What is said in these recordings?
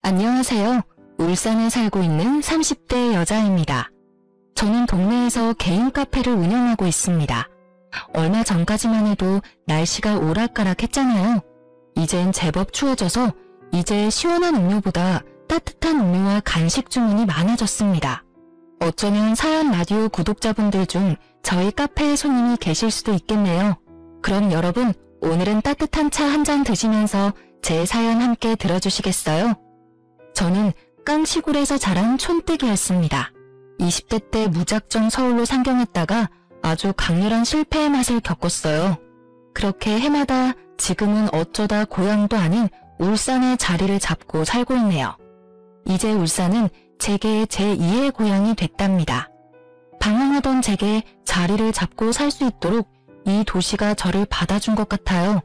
안녕하세요. 울산에 살고 있는 30대 여자입니다. 저는 동네에서 개인 카페를 운영하고 있습니다. 얼마 전까지만 해도 날씨가 오락가락했잖아요. 이젠 제법 추워져서 이제 시원한 음료보다 따뜻한 음료와 간식 주문이 많아졌습니다. 어쩌면 사연 라디오 구독자분들 중 저희 카페에 손님이 계실 수도 있겠네요. 그럼 여러분, 오늘은 따뜻한 차 한 잔 드시면서 제 사연 함께 들어주시겠어요? 저는 깡시골에서 자란 촌뜨기였습니다. 20대 때 무작정 서울로 상경했다가 아주 강렬한 실패의 맛을 겪었어요. 그렇게 해마다 지금은 어쩌다 고향도 아닌 울산에 자리를 잡고 살고 있네요. 이제 울산은 제게 제2의 고향이 됐답니다. 방황하던 제게 자리를 잡고 살 수 있도록 이 도시가 저를 받아준 것 같아요.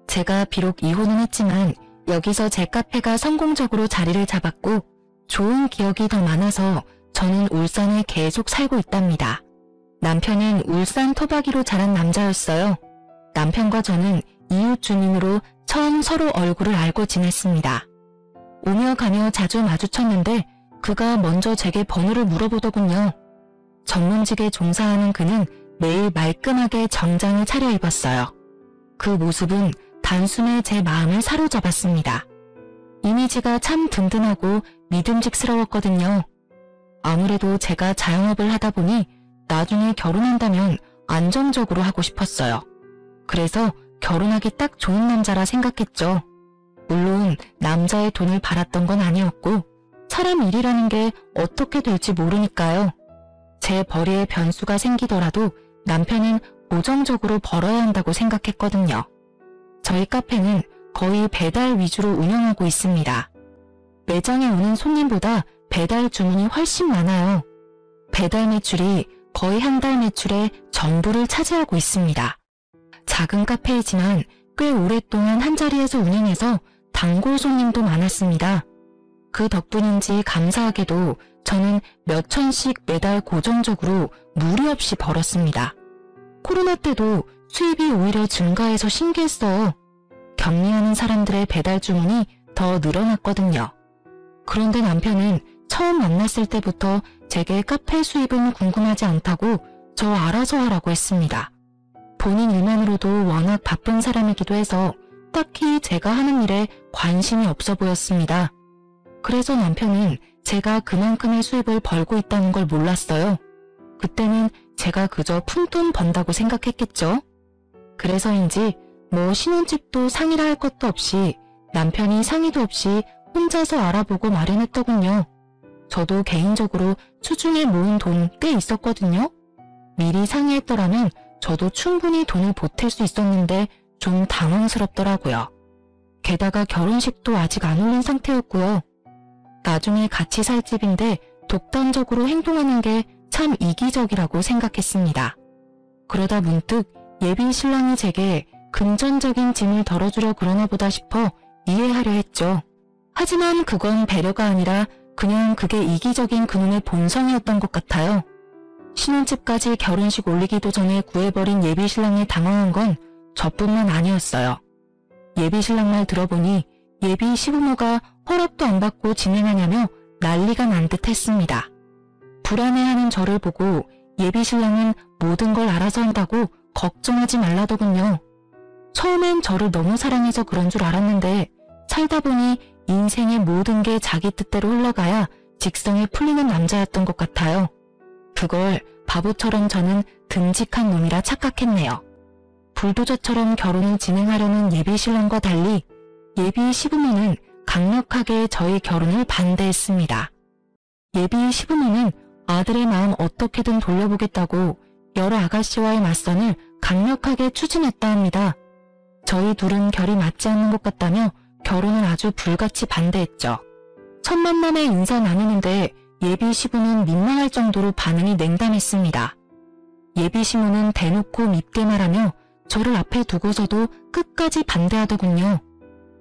제가 비록 이혼은 했지만 여기서 제 카페가 성공적으로 자리를 잡았고 좋은 기억이 더 많아서 저는 울산에 계속 살고 있답니다. 남편은 울산 토박이로 자란 남자였어요. 남편과 저는 이웃 주민으로 처음 서로 얼굴을 알고 지냈습니다. 오며 가며 자주 마주쳤는데 그가 먼저 제게 번호를 물어보더군요. 전문직에 종사하는 그는 매일 말끔하게 정장을 차려입었어요. 그 모습은 단숨에 제 마음을 사로잡았습니다. 이미지가 참 든든하고 믿음직스러웠거든요. 아무래도 제가 자영업을 하다 보니 나중에 결혼한다면 안정적으로 하고 싶었어요. 그래서 결혼하기 딱 좋은 남자라 생각했죠. 물론 남자의 돈을 바랐던 건 아니었고 사람 일이라는 게 어떻게 될지 모르니까요. 제 벌이에 변수가 생기더라도 남편은 고정적으로 벌어야 한다고 생각했거든요. 저희 카페는 거의 배달 위주로 운영하고 있습니다. 매장에 오는 손님보다 배달 주문이 훨씬 많아요. 배달 매출이 거의 한 달 매출의 전부를 차지하고 있습니다. 작은 카페이지만 꽤 오랫동안 한자리에서 운영해서 단골 손님도 많았습니다. 그 덕분인지 감사하게도 저는 몇 천씩 매달 고정적으로 무리 없이 벌었습니다. 코로나 때도 수입이 오히려 증가해서 신기했어요. 격리하는 사람들의 배달 주문이 더 늘어났거든요. 그런데 남편은 처음 만났을 때부터 제게 카페 수입은 궁금하지 않다고 저 알아서 하라고 했습니다. 본인 일만으로도 워낙 바쁜 사람이기도 해서 딱히 제가 하는 일에 관심이 없어 보였습니다. 그래서 남편은 제가 그만큼의 수입을 벌고 있다는 걸 몰랐어요. 그때는 제가 그저 푼돈 번다고 생각했겠죠. 그래서인지 뭐 신혼집도 상의를 할 것도 없이 남편이 상의도 없이 혼자서 알아보고 마련했더군요. 저도 개인적으로 수중에 모은 돈 꽤 있었거든요. 미리 상의했더라면 저도 충분히 돈을 보탤 수 있었는데 좀 당황스럽더라고요. 게다가 결혼식도 아직 안 올린 상태였고요. 나중에 같이 살 집인데 독단적으로 행동하는 게 참 이기적이라고 생각했습니다. 그러다 문득 예비 신랑이 제게 금전적인 짐을 덜어주려 그러나 보다 싶어 이해하려 했죠. 하지만 그건 배려가 아니라 그냥 그게 이기적인 그놈의 본성이었던 것 같아요. 신혼집까지 결혼식 올리기도 전에 구해버린 예비 신랑에 당황한 건 저뿐만 아니었어요. 예비 신랑 말 들어보니 예비 시부모가 허락도 안 받고 진행하냐며 난리가 난 듯 했습니다. 불안해하는 저를 보고 예비 신랑은 모든 걸 알아서 한다고 걱정하지 말라더군요. 처음엔 저를 너무 사랑해서 그런 줄 알았는데 살다 보니 인생의 모든 게 자기 뜻대로 흘러가야 직성이 풀리는 남자였던 것 같아요. 그걸 바보처럼 저는 듬직한 놈이라 착각했네요. 불도저처럼 결혼을 진행하려는 예비 신랑과 달리 예비 시부모는 강력하게 저희 결혼을 반대했습니다. 예비 시부모는 아들의 마음 어떻게든 돌려보겠다고 여러 아가씨와의 맞선을 강력하게 추진했다 합니다. 저희 둘은 결이 맞지 않는 것 같다며 결혼을 아주 불같이 반대했죠. 첫 만남에 인사 나누는데 예비 시부는 민망할 정도로 반응이 냉담했습니다. 예비 시모는 대놓고 밉게 말하며 저를 앞에 두고서도 끝까지 반대하더군요.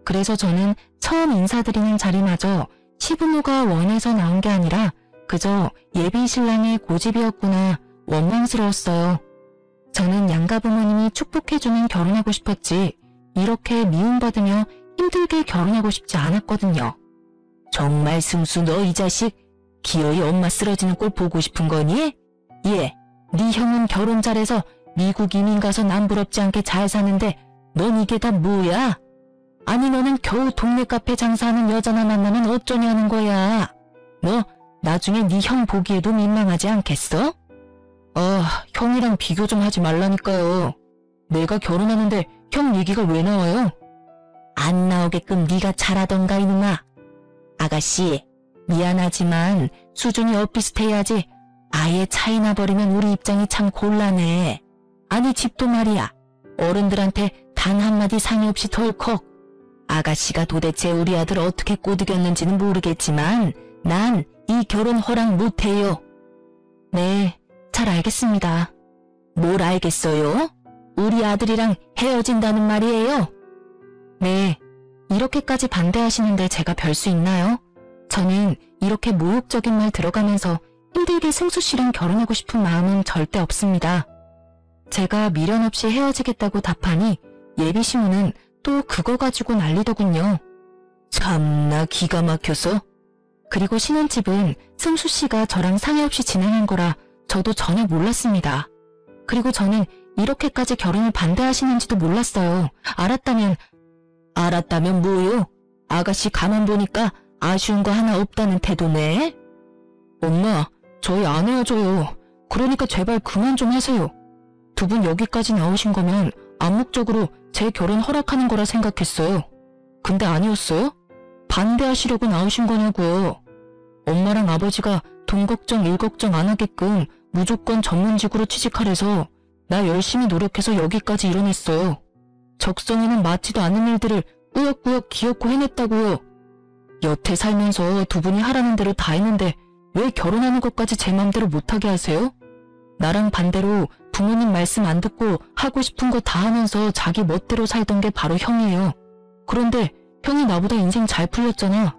그래서 저는 처음 인사드리는 자리마저 시부모가 원해서 나온 게 아니라 그저 예비 신랑의 고집이었구나 원망스러웠어요. 저는 양가 부모님이 축복해주면 결혼하고 싶었지 이렇게 미움받으며 힘들게 결혼하고 싶지 않았거든요. 정말 승수 너 이 자식 기어이 엄마 쓰러지는 꼴 보고 싶은 거니? 예, 네 형은 결혼 잘해서 미국 이민 가서 남부럽지 않게 잘 사는데 넌 이게 다 뭐야? 아니 너는 겨우 동네 카페 장사하는 여자나 만나면 어쩌냐는 거야. 너 나중에 네 형 보기에도 민망하지 않겠어? 형이랑 비교 좀 하지 말라니까요. 내가 결혼하는데 형 얘기가 왜 나와요? 안 나오게끔 네가 잘하던가 이놈아. 아가씨, 미안하지만 수준이 엇비슷해야지. 아예 차이 나버리면 우리 입장이 참 곤란해. 아니 집도 말이야. 어른들한테 단 한마디 상의 없이 덜컥. 아가씨가 도대체 우리 아들 어떻게 꼬드겼는지는 모르겠지만 난 이 결혼 허락 못해요. 네, 잘 알겠습니다. 뭘 알겠어요? 우리 아들이랑 헤어진다는 말이에요? 네, 이렇게까지 반대하시는데 제가 별 수 있나요? 저는 이렇게 모욕적인 말 들어가면서 힘들게 승수 씨랑 결혼하고 싶은 마음은 절대 없습니다. 제가 미련 없이 헤어지겠다고 답하니 예비신부는 또 그거 가지고 난리더군요. 참나 기가 막혀서. 그리고 신혼집은 승수 씨가 저랑 상의 없이 진행한 거라 저도 전혀 몰랐습니다. 그리고 저는 이렇게까지 결혼을 반대하시는지도 몰랐어요. 알았다면 뭐요? 아가씨 가만 보니까 아쉬운 거 하나 없다는 태도네? 엄마, 저희 안 헤어져요. 그러니까 제발 그만 좀 하세요. 두 분 여기까지 나오신 거면 암묵적으로 제 결혼 허락하는 거라 생각했어요. 근데 아니었어요? 반대하시려고 나오신 거냐고요. 엄마랑 아버지가 돈 걱정, 일 걱정 안 하게끔 무조건 전문직으로 취직하래서 나 열심히 노력해서 여기까지 이뤄냈어요. 적성에는 맞지도 않는 일들을 꾸역꾸역 기어코 해냈다고요. 여태 살면서 두 분이 하라는 대로 다 했는데 왜 결혼하는 것까지 제 맘대로 못하게 하세요? 나랑 반대로 부모님 말씀 안 듣고 하고 싶은 거 다 하면서 자기 멋대로 살던 게 바로 형이에요. 그런데 형이 나보다 인생 잘 풀렸잖아.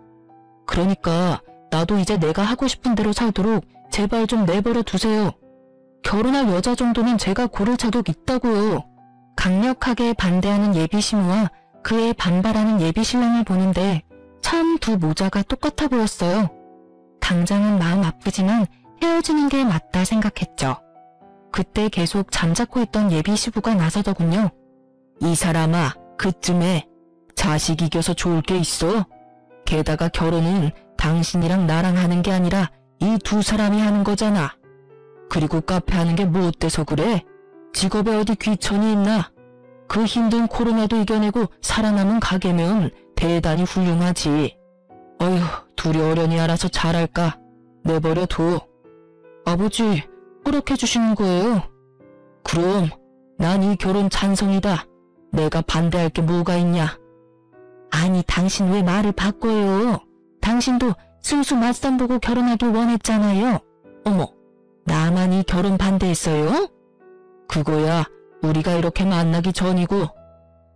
그러니까 나도 이제 내가 하고 싶은 대로 살도록 제발 좀 내버려 두세요. 결혼할 여자 정도는 제가 고를 자격 있다고요. 강력하게 반대하는 예비신부와 그에 반발하는 예비신랑을 보는데 참 두 모자가 똑같아 보였어요. 당장은 마음 아프지만 헤어지는 게 맞다 생각했죠. 그때 계속 잠자코 있던 예비시부가 나서더군요. 이 사람아, 그쯤에 자식 이겨서 좋을 게 있어? 게다가 결혼은 당신이랑 나랑 하는 게 아니라 이 두 사람이 하는 거잖아. 그리고 카페 하는 게 뭐 어때서 그래? 직업에 어디 귀천이 있나? 그 힘든 코로나도 이겨내고 살아남은 가게면 대단히 훌륭하지. 어휴, 둘이 어련히 알아서 잘할까? 내버려 둬. 아버지, 허락해 주시는 거예요? 그럼 난 이 결혼 찬성이다. 내가 반대할 게 뭐가 있냐? 아니, 당신 왜 말을 바꿔요? 당신도 승수 맞선 보고 결혼하길 원했잖아요. 어머, 나만 이 결혼 반대했어요? 그거야 우리가 이렇게 만나기 전이고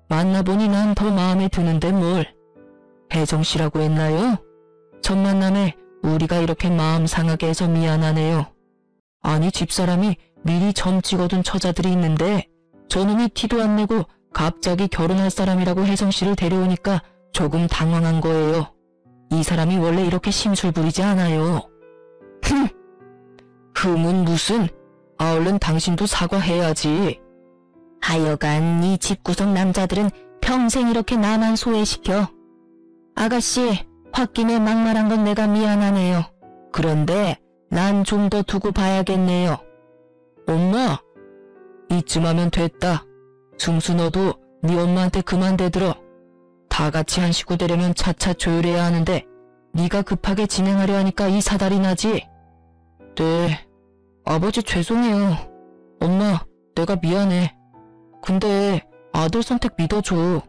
만나보니 난 더 마음에 드는데 뭘. 혜정 씨라고 했나요? 첫 만남에 우리가 이렇게 마음 상하게 해서 미안하네요. 아니, 집사람이 미리 점 찍어둔 처자들이 있는데 저놈이 티도 안 내고 갑자기 결혼할 사람이라고 혜정 씨를 데려오니까 조금 당황한 거예요. 이 사람이 원래 이렇게 심술 부리지 않아요. 흠은 무슨? 얼른 당신도 사과해야지. 하여간 이 집구석 남자들은 평생 이렇게 나만 소외시켜. 아가씨, 홧김에 막말한 건 내가 미안하네요. 그런데 난 좀 더 두고 봐야겠네요. 엄마, 이쯤 하면 됐다. 승수 너도 네 엄마한테 그만 대들어. 다 같이 한 식구 되려면 차차 조율해야 하는데 네가 급하게 진행하려 하니까 이 사달이 나지. 네, 아버지 죄송해요. 엄마, 내가 미안해. 근데 아들 선택 믿어줘.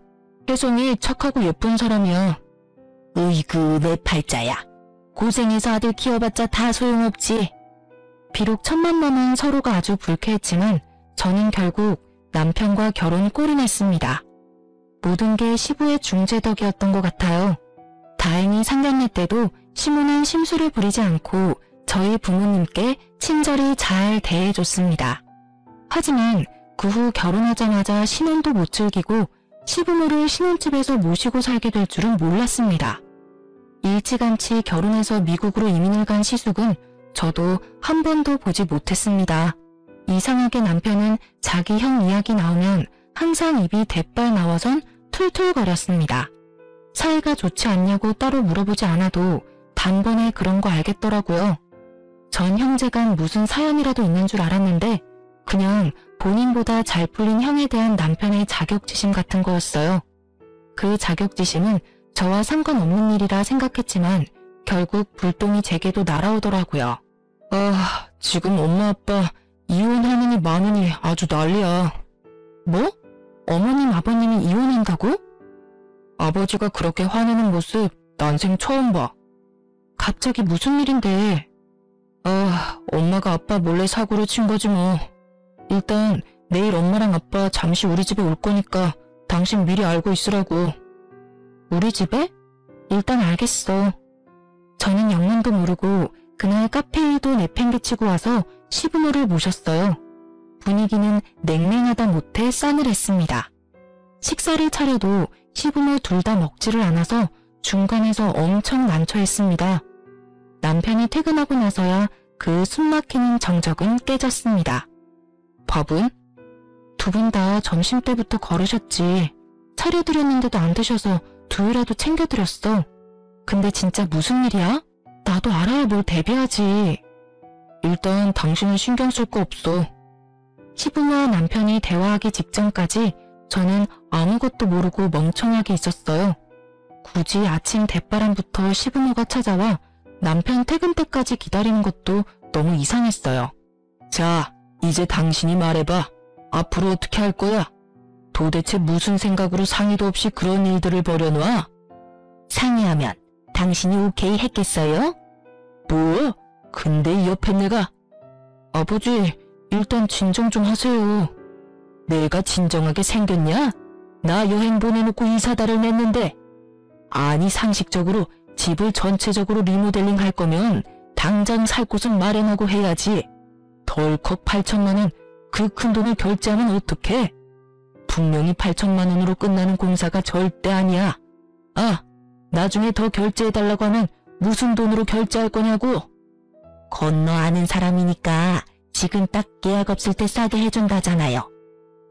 혜성이 착하고 예쁜 사람이야. 으이그 내 팔자야. 고생해서 아들 키워봤자 다 소용없지. 비록 첫 만남은 서로가 아주 불쾌했지만 저는 결국 남편과 결혼 꼴이 났습니다. 모든 게 시부의 중재덕이었던 것 같아요. 다행히 상견례 때도 시부는 심술을 부리지 않고 저희 부모님께 친절히 잘 대해줬습니다. 하지만 그 후 결혼하자마자 신혼도 못 즐기고 시부모를 신혼집에서 모시고 살게 될 줄은 몰랐습니다. 일찌감치 결혼해서 미국으로 이민을 간 시숙은 저도 한 번도 보지 못했습니다. 이상하게 남편은 자기 형 이야기 나오면 항상 입이 대빨 나와선 툴툴거렸습니다. 사이가 좋지 않냐고 따로 물어보지 않아도 단번에 그런 거 알겠더라고요. 전 형제간 무슨 사연이라도 있는 줄 알았는데 그냥 본인보다 잘 풀린 형에 대한 남편의 자격지심 같은 거였어요. 그 자격지심은 저와 상관없는 일이라 생각했지만 결국 불똥이 제게도 날아오더라고요. 아, 지금 엄마 아빠 이혼하느니 마느니 아주 난리야. 뭐? 어머님 아버님이 이혼한다고? 아버지가 그렇게 화내는 모습 난생 처음 봐. 갑자기 무슨 일인데? 아, 엄마가 아빠 몰래 사고를 친 거지 뭐. 일단 내일 엄마랑 아빠 잠시 우리 집에 올 거니까 당신 미리 알고 있으라고. 우리 집에? 일단 알겠어. 저는 영문도 모르고 그날 카페에도 내팽개치고 와서 시부모를 모셨어요. 분위기는 냉랭하다 못해 싸늘했습니다. 식사를 차려도 시부모 둘 다 먹지를 않아서 중간에서 엄청 난처했습니다. 남편이 퇴근하고 나서야 그 숨막히는 정적은 깨졌습니다. 밥은? 두 분 다 점심때부터 걸으셨지. 차려드렸는데도 안 드셔서 두유라도 챙겨드렸어. 근데 진짜 무슨 일이야? 나도 알아야 뭘 대비하지. 일단 당신은 신경 쓸 거 없어. 시부모와 남편이 대화하기 직전까지 저는 아무것도 모르고 멍청하게 있었어요. 굳이 아침 대바람부터 시부모가 찾아와 남편 퇴근 때까지 기다리는 것도 너무 이상했어요. 자, 이제 당신이 말해봐. 앞으로 어떻게 할 거야? 도대체 무슨 생각으로 상의도 없이 그런 일들을 벌여놔? 상의하면 당신이 오케이 했겠어요? 뭐? 근데 이 옆에 내가... 아버지, 일단 진정 좀 하세요. 내가 진정하게 생겼냐? 나 여행 보내놓고 이사다를 냈는데. 아니 상식적으로 집을 전체적으로 리모델링 할 거면 당장 살 곳은 마련하고 해야지. 덜컥 8천만 원, 그 큰 돈을 결제하면 어떡해? 분명히 8천만 원으로 끝나는 공사가 절대 아니야. 아, 나중에 더 결제해달라고 하면 무슨 돈으로 결제할 거냐고. 건너 아는 사람이니까 지금 딱 계약 없을 때 싸게 해준다잖아요.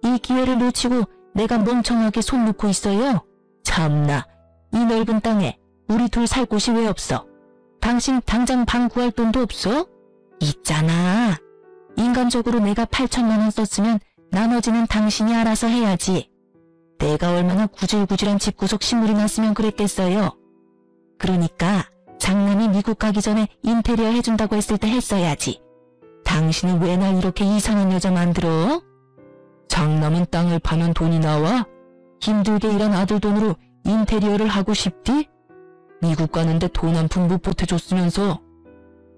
이 기회를 놓치고 내가 멍청하게 손 놓고 있어요. 참나, 이 넓은 땅에 우리 둘 살 곳이 왜 없어? 당신 당장 방 구할 돈도 없어? 있잖아. 인간적으로 내가 8천만 원 썼으면 나머지는 당신이 알아서 해야지. 내가 얼마나 구질구질한 집구석 시물이 났으면 그랬겠어요. 그러니까 장남이 미국 가기 전에 인테리어 해준다고 했을 때 했어야지. 당신은 왜 날 이렇게 이상한 여자 만들어? 장남은 땅을 파면 돈이 나와? 힘들게 일한 아들 돈으로 인테리어를 하고 싶디? 미국 가는데 돈 한 푼 못 보태줬으면서.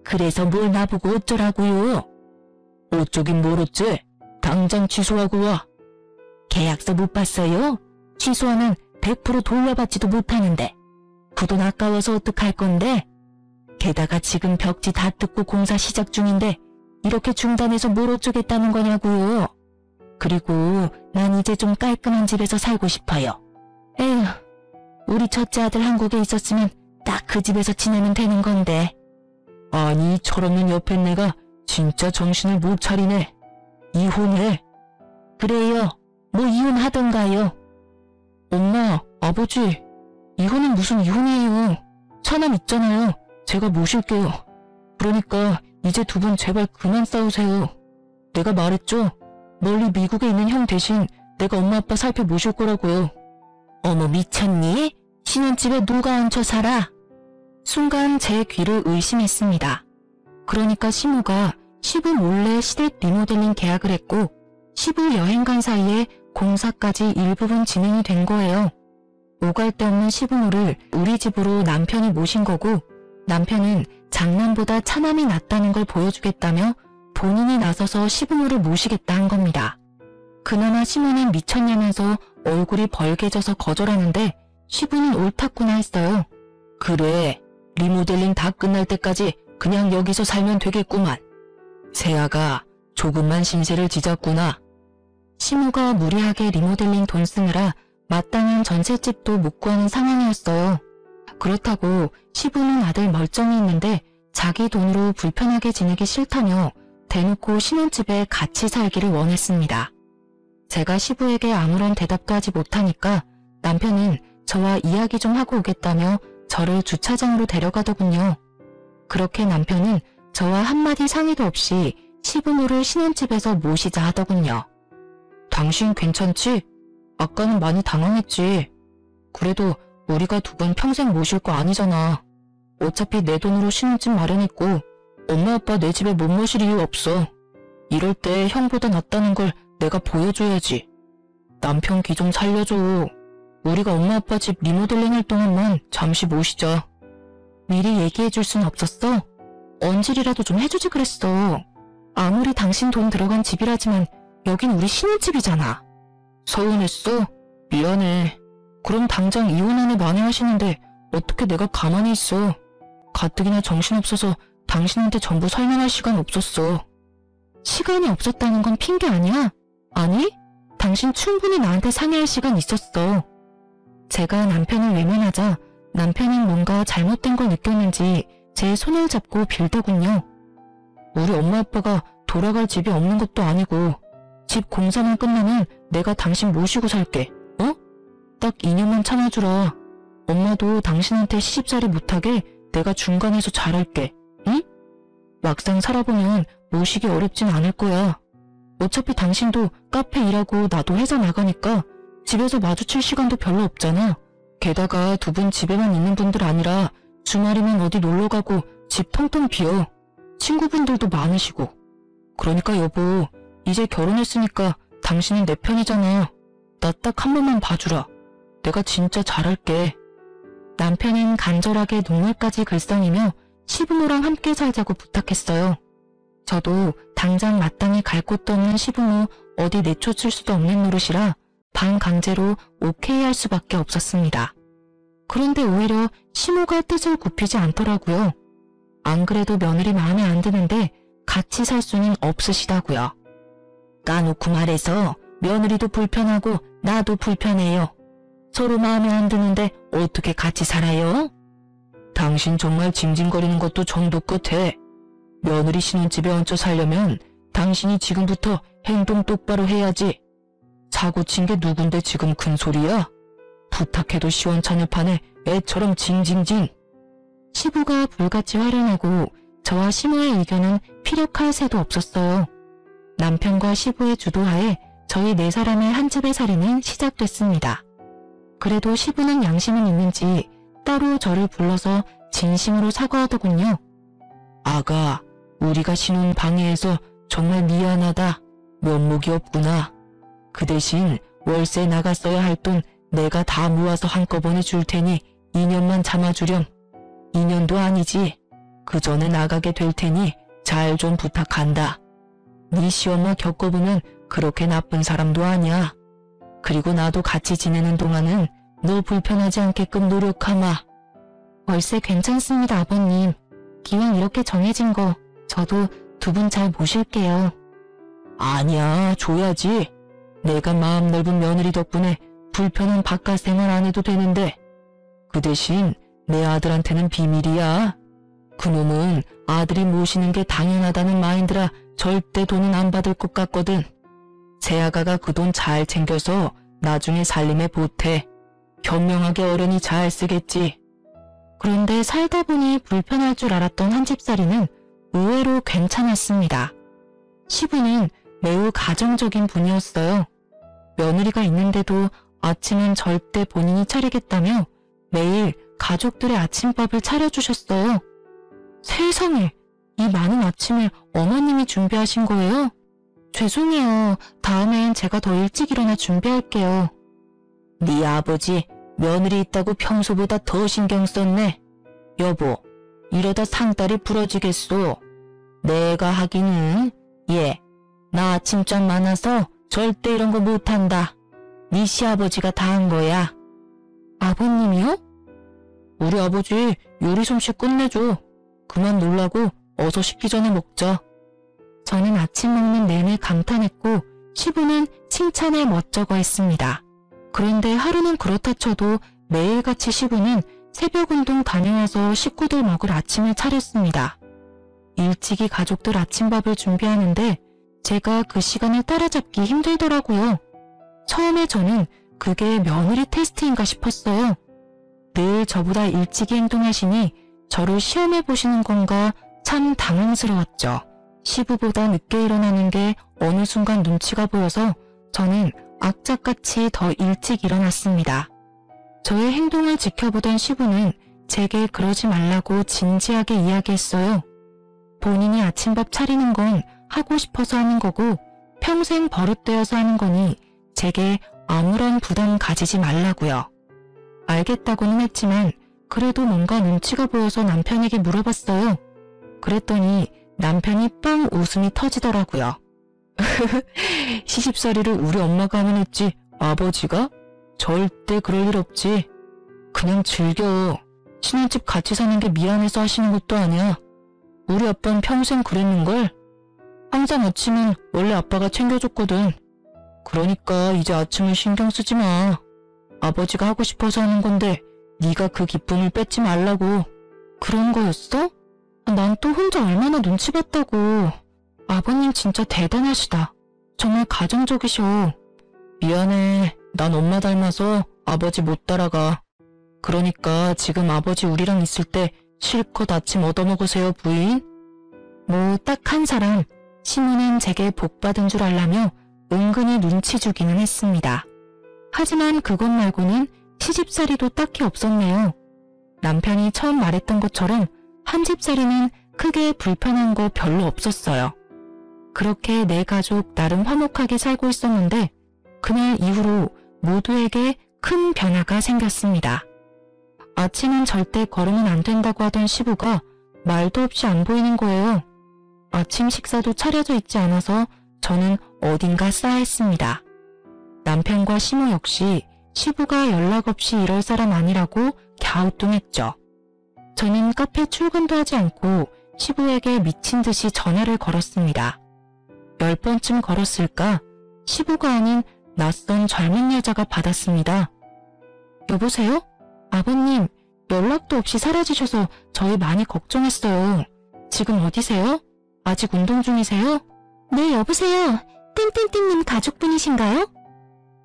그래서 뭘 나보고 어쩌라고요? 어쩌긴 뭘 어째? 당장 취소하고 와. 계약서 못 봤어요? 취소하면 100% 돌려받지도 못하는데. 그 돈 아까워서 어떡할 건데? 게다가 지금 벽지 다 뜯고 공사 시작 중인데 이렇게 중단해서 뭘 어쩌겠다는 거냐고요. 그리고 난 이제 좀 깔끔한 집에서 살고 싶어요. 에휴, 우리 첫째 아들 한국에 있었으면 딱 그 집에서 지내면 되는 건데. 아니, 철없는 옆에 내가 진짜 정신을 못 차리네. 이혼해. 그래요. 뭐 이혼하던가요. 엄마, 아버지, 이혼은 무슨 이혼이에요. 차남 있잖아요. 제가 모실게요. 그러니까 이제 두 분 제발 그만 싸우세요. 내가 말했죠? 멀리 미국에 있는 형 대신 내가 엄마 아빠 살펴 모실 거라고요. 어머, 미쳤니? 신혼집에 누가 얹혀 살아? 순간 제 귀를 의심했습니다. 그러니까 시모가 시부 몰래 시댁 리모델링 계약을 했고 시부 여행 간 사이에 공사까지 일부분 진행이 된 거예요. 오갈 데 없는 시부모를 우리 집으로 남편이 모신 거고 남편은 장남보다 차남이 낫다는 걸 보여주겠다며 본인이 나서서 시부모를 모시겠다 한 겁니다. 그나마 시모는 미쳤냐면서 얼굴이 벌개져서 거절하는데 시부는 옳았구나 했어요. 그래, 리모델링 다 끝날 때까지 그냥 여기서 살면 되겠구만. 세아가 조금만 신세를 지졌구나. 시모가 무리하게 리모델링 돈 쓰느라 마땅한 전셋집도 못 구하는 상황이었어요. 그렇다고 시부는 아들 멀쩡히 있는데 자기 돈으로 불편하게 지내기 싫다며 대놓고 신혼집에 같이 살기를 원했습니다. 제가 시부에게 아무런 대답도 하지 못하니까 남편은 저와 이야기 좀 하고 오겠다며 저를 주차장으로 데려가더군요. 그렇게 남편은 저와 한마디 상의도 없이 시부모를 신혼집에서 모시자 하더군요. 당신 괜찮지? 아까는 많이 당황했지. 그래도 우리가 두 번 평생 모실 거 아니잖아. 어차피 내 돈으로 신혼집 마련했고 엄마 아빠 내 집에 못 모실 이유 없어. 이럴 때 형보다 낫다는 걸 내가 보여줘야지. 남편 기 좀 살려줘. 우리가 엄마 아빠 집 리모델링 할 동안만 잠시 모시자. 미리 얘기해줄 순 없었어? 언질이라도 좀 해주지 그랬어. 아무리 당신 돈 들어간 집이라지만 여긴 우리 신혼집이잖아. 서운했어? 미안해. 그럼 당장 이혼안을 만회하시는데 어떻게 내가 가만히 있어. 가뜩이나 정신없어서 당신한테 전부 설명할 시간 없었어. 시간이 없었다는 건 핑계 아니야? 아니? 당신 충분히 나한테 상의할 시간 있었어. 제가 남편을 외면하자 남편이 뭔가 잘못된 걸 느꼈는지 제 손을 잡고 빌더군요. 우리 엄마 아빠가 돌아갈 집이 없는 것도 아니고 집 공사만 끝나면 내가 당신 모시고 살게. 어? 딱 2년만 참아주라. 엄마도 당신한테 시집살이 못하게 내가 중간에서 잘할게. 응? 막상 살아보면 모시기 어렵진 않을 거야. 어차피 당신도 카페 일하고 나도 회사 나가니까 집에서 마주칠 시간도 별로 없잖아. 게다가 두 분 집에만 있는 분들 아니라 주말이면 어디 놀러가고 집 텅텅 비어. 친구분들도 많으시고. 그러니까 여보, 이제 결혼했으니까 당신은 내 편이잖아. 나 딱 한 번만 봐주라. 내가 진짜 잘할게. 남편은 간절하게 눈물까지 글썽이며 시부모랑 함께 살자고 부탁했어요. 저도 당장 마땅히 갈 곳도 없는 시부모 어디 내쫓을 수도 없는 노릇이라 반강제로 오케이 할 수밖에 없었습니다. 그런데 오히려 시모가 뜻을 굽히지 않더라고요. 안 그래도 며느리 마음에 안 드는데 같이 살 수는 없으시다고요. 까놓고 말해서 며느리도 불편하고 나도 불편해요. 서로 마음에 안 드는데 어떻게 같이 살아요? 당신 정말 징징거리는 것도 정도 끝에. 며느리 신혼집에 얹혀 살려면 당신이 지금부터 행동 똑바로 해야지. 사고 친 게 누군데 지금 큰 소리야? 부탁해도 시원찮을 판에 애처럼 징징징. 시부가 불같이 화를 내고 저와 시모의 의견은 피력할 새도 없었어요. 남편과 시부의 주도하에 저희 네 사람의 한 집의 살이는 시작됐습니다. 그래도 시부는 양심은 있는지 따로 저를 불러서 진심으로 사과하더군요. 아가, 우리가 신혼 방해해서 정말 미안하다. 면목이 없구나. 그 대신 월세 나갔어야 할 돈 내가 다 모아서 한꺼번에 줄 테니 2년만 참아주렴. 2년도 아니지. 그 전에 나가게 될 테니 잘 좀 부탁한다. 네 시엄마 겪어보면 그렇게 나쁜 사람도 아니야. 그리고 나도 같이 지내는 동안은 너 불편하지 않게끔 노력하마. 월세 괜찮습니다, 아버님. 기왕 이렇게 정해진 거 저도 두 분 잘 모실게요. 아니야, 줘야지. 내가 마음 넓은 며느리 덕분에 불편한 바깥 생활 안 해도 되는데. 그 대신 내 아들한테는 비밀이야. 그놈은 아들이 모시는 게 당연하다는 마인드라 절대 돈은 안 받을 것 같거든. 새아가가 그 돈 잘 챙겨서 나중에 살림에 보태. 현명하게 어련히 잘 쓰겠지. 그런데 살다 보니 불편할 줄 알았던 한 집살이는 의외로 괜찮았습니다. 시부는 매우 가정적인 분이었어요. 며느리가 있는데도 아침은 절대 본인이 차리겠다며 매일 가족들의 아침밥을 차려주셨어요. 세상에, 이 많은 아침을 어머님이 준비하신 거예요? 죄송해요. 다음엔 제가 더 일찍 일어나 준비할게요. 네 아버지 며느리 있다고 평소보다 더 신경 썼네. 여보, 이러다 상다리 부러지겠소. 내가 하기는 나 아침잠 많아서 절대 이런 거 못한다. 네 시아버지가 다 한 거야. 아버님이요? 우리 아버지 요리 솜씨 끝내줘. 그만 놀라고 어서 식기 전에 먹자. 저는 아침 먹는 내내 감탄했고 시부는 칭찬에 멋쩍어 했습니다. 그런데 하루는 그렇다 쳐도 매일같이 시부는 새벽 운동 다녀와서 식구들 먹을 아침을 차렸습니다. 일찍이 가족들 아침밥을 준비하는데 제가 그 시간을 따라잡기 힘들더라고요. 처음에 저는 그게 며느리 테스트인가 싶었어요. 늘 저보다 일찍이 행동하시니 저를 시험해 보시는 건가 참 당황스러웠죠. 시부보다 늦게 일어나는 게 어느 순간 눈치가 보여서 저는 악착같이 더 일찍 일어났습니다. 저의 행동을 지켜보던 시부는 제게 그러지 말라고 진지하게 이야기했어요. 본인이 아침밥 차리는 건 하고 싶어서 하는 거고 평생 버릇되어서 하는 거니 제게 아무런 부담 가지지 말라고요. 알겠다고는 했지만 그래도 뭔가 눈치가 보여서 남편에게 물어봤어요. 그랬더니 남편이 빵 웃음이 터지더라고요. 시집살이를 우리 엄마가 하면 했지 아버지가? 절대 그럴 일 없지. 그냥 즐겨. 신혼집 같이 사는 게 미안해서 하시는 것도 아니야. 우리 아빠는 평생 그랬는걸. 항상 아침은 원래 아빠가 챙겨줬거든. 그러니까 이제 아침은 신경 쓰지 마. 아버지가 하고 싶어서 하는 건데 네가 그 기쁨을 뺏지 말라고. 그런 거였어? 난 또 혼자 얼마나 눈치 봤다고. 아버님 진짜 대단하시다. 정말 가정적이셔. 미안해. 난 엄마 닮아서 아버지 못 따라가. 그러니까 지금 아버지 우리랑 있을 때 실컷 아침 얻어먹으세요, 부인. 뭐 딱 한 사람, 시모는 제게 복받은 줄 알라며 은근히 눈치 주기는 했습니다. 하지만 그것 말고는 시집살이도 딱히 없었네요. 남편이 처음 말했던 것처럼 한 집살이는 크게 불편한 거 별로 없었어요. 그렇게 내 가족 나름 화목하게 살고 있었는데 그날 이후로 모두에게 큰 변화가 생겼습니다. 아침은 절대 걸으면 안 된다고 하던 시부가 말도 없이 안 보이는 거예요. 아침 식사도 차려져 있지 않아서 저는 어딘가 싸했습니다. 남편과 시모 역시 시부가 연락 없이 이럴 사람 아니라고 갸우뚱했죠. 저는 카페 출근도 하지 않고 시부에게 미친 듯이 전화를 걸었습니다. 10번쯤 걸었을까? 시부가 아닌 낯선 젊은 여자가 받았습니다. 여보세요? 아버님, 연락도 없이 사라지셔서 저희 많이 걱정했어요. 지금 어디세요? 아직 운동 중이세요? 네, 여보세요. 땡땡땡님 가족분이신가요?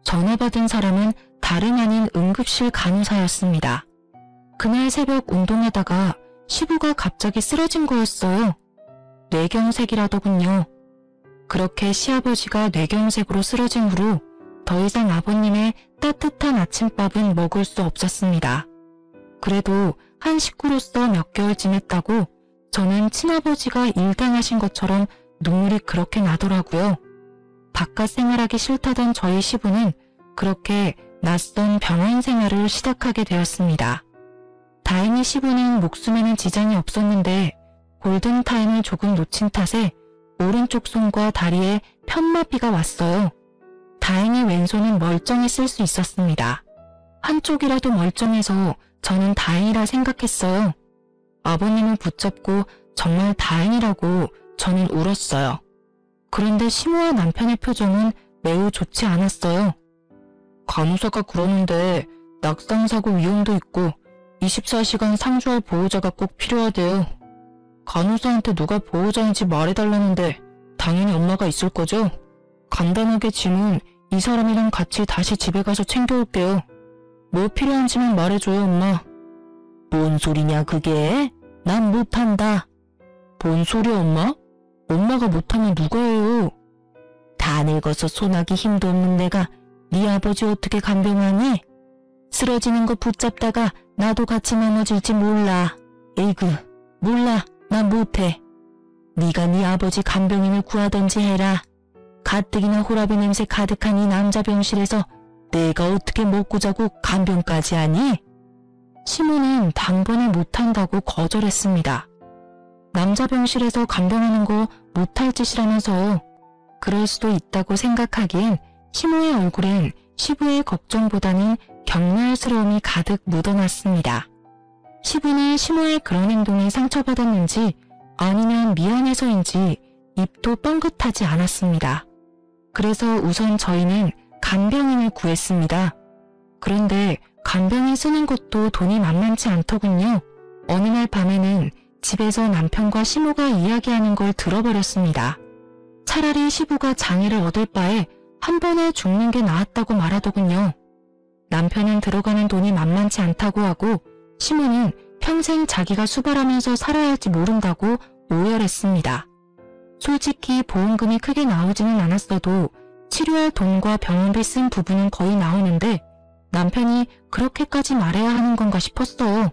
전화 받은 사람은 다름 아닌 응급실 간호사였습니다. 그날 새벽 운동하다가 시부가 갑자기 쓰러진 거였어요. 뇌경색이라더군요. 그렇게 시아버지가 뇌경색으로 쓰러진 후로 더 이상 아버님의 따뜻한 아침밥은 먹을 수 없었습니다. 그래도 한 식구로서 몇 개월 지냈다고 저는 친아버지가 일당하신 것처럼 눈물이 그렇게 나더라고요. 바깥 생활하기 싫다던 저희 시부는 그렇게 낯선 병원 생활을 시작하게 되었습니다. 다행히 시부는 목숨에는 지장이 없었는데 골든타임을 조금 놓친 탓에 오른쪽 손과 다리에 편마비가 왔어요. 다행히 왼손은 멀쩡히 쓸 수 있었습니다. 한쪽이라도 멀쩡해서 저는 다행이라 생각했어요. 아버님을 붙잡고 정말 다행이라고 저는 울었어요. 그런데 시모와 남편의 표정은 매우 좋지 않았어요. 간호사가 그러는데 낙상사고 위험도 있고 24시간 상주할 보호자가 꼭 필요하대요. 간호사한테 누가 보호자인지 말해달라는데 당연히 엄마가 있을 거죠? 간단하게 짐은 이 사람이랑 같이 다시 집에 가서 챙겨올게요. 뭐 필요한지만 말해줘요, 엄마. 뭔 소리냐 그게? 난 못한다. 뭔 소리야, 엄마? 엄마가 못하면 누가 해요? 다 늙어서 손하기 힘도 없는 내가 네 아버지 어떻게 간병하니? 쓰러지는 거 붙잡다가 나도 같이 넘어질지 몰라. 에이구, 몰라. 난 못해. 네가 네 아버지 간병인을 구하던지 해라. 가뜩이나 호라비 냄새 가득한 이 남자 병실에서 내가 어떻게 먹고 자고 간병까지 하니? 시모는 당번에 못한다고 거절했습니다. 남자 병실에서 간병하는 거 못할 짓이라면서요. 그럴 수도 있다고 생각하기엔 시모의 얼굴엔 시부의 걱정보다는 경멸스러움이 가득 묻어났습니다. 시부는 시모의 그런 행동에 상처받았는지 아니면 미안해서인지 입도 뻥긋하지 않았습니다. 그래서 우선 저희는 간병인을 구했습니다. 그런데 간병인 쓰는 것도 돈이 만만치 않더군요. 어느 날 밤에는 집에서 남편과 시부가 이야기하는 걸 들어버렸습니다. 차라리 시부가 장애를 얻을 바에 한 번에 죽는 게 나았다고 말하더군요. 남편은 들어가는 돈이 만만치 않다고 하고 시부는 평생 자기가 수발하면서 살아야 할지 모른다고 오열했습니다. 솔직히 보험금이 크게 나오지는 않았어도 치료할 돈과 병원비 쓴 부분은 거의 나오는데 남편이 그렇게까지 말해야 하는 건가 싶었어요.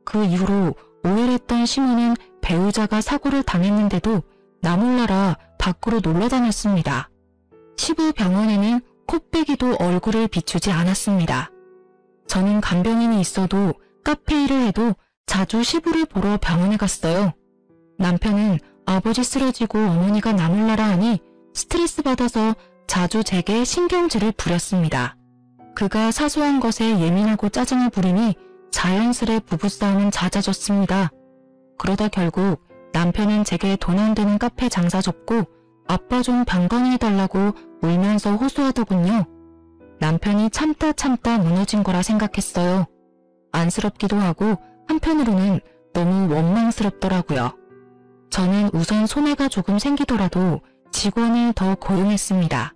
그 이후로 오열했던 시모는 배우자가 사고를 당했는데도 나 몰라라 밖으로 놀러 다녔습니다. 시부 병원에는 코빼기도 얼굴을 비추지 않았습니다. 저는 간병인이 있어도 카페 일을 해도 자주 시부를 보러 병원에 갔어요. 남편은 아버지 쓰러지고 어머니가 나 몰라라 하니 스트레스 받아서 자주 제게 신경질을 부렸습니다. 그가 사소한 것에 예민하고 짜증을 부리니 자연스레 부부싸움은 잦아졌습니다. 그러다 결국 남편은 제게 돈 안 되는 카페 장사 접고 아빠 좀 방광해달라고 울면서 호소하더군요. 남편이 참다 무너진 거라 생각했어요. 안쓰럽기도 하고 한편으로는 너무 원망스럽더라고요. 저는 우선 손해가 조금 생기더라도 직원을 더 고용했습니다.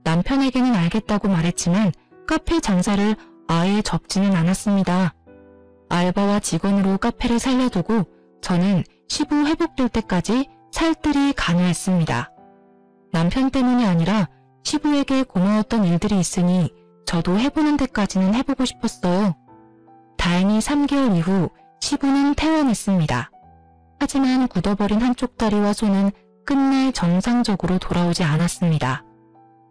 남편에게는 알겠다고 말했지만 카페 장사를 아예 접지는 않았습니다. 알바와 직원으로 카페를 살려두고 저는 시부 회복될 때까지 살뜰히 간호했습니다. 남편 때문이 아니라 시부에게 고마웠던 일들이 있으니 저도 해보는 데까지는 해보고 싶었어요. 다행히 3개월 이후 시부는 퇴원했습니다. 하지만 굳어버린 한쪽 다리와 손은 끝내 정상적으로 돌아오지 않았습니다.